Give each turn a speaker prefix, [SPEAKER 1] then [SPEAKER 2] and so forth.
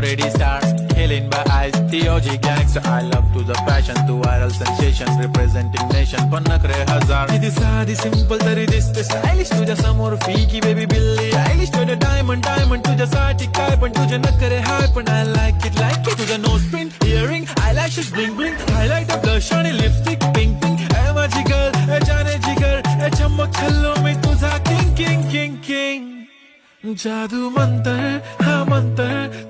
[SPEAKER 1] Ready star, killing by eyes, TOG gangster. I love to the fashion, to viral sensation, representing nation. पण नखरे हजार किती साधी simple तरी दिसते स्टाइलिश तुझ्या समोर फीकी बेबी बिल्ली आयलिश तुझ्या डायमंड डायमंड तुझ्यासाठी काय पण तुझे नखरे हाय पण I like it तुझ्या nose pin earring eyelashes bling bling highlight blush आणि लिपस्टिक पिंक पिंक ए माझी गर्ल ए जाने जिगर ए चमक छल्लो मी तुझा किंग किंग किंग किंग जादू मंतर हा मंतर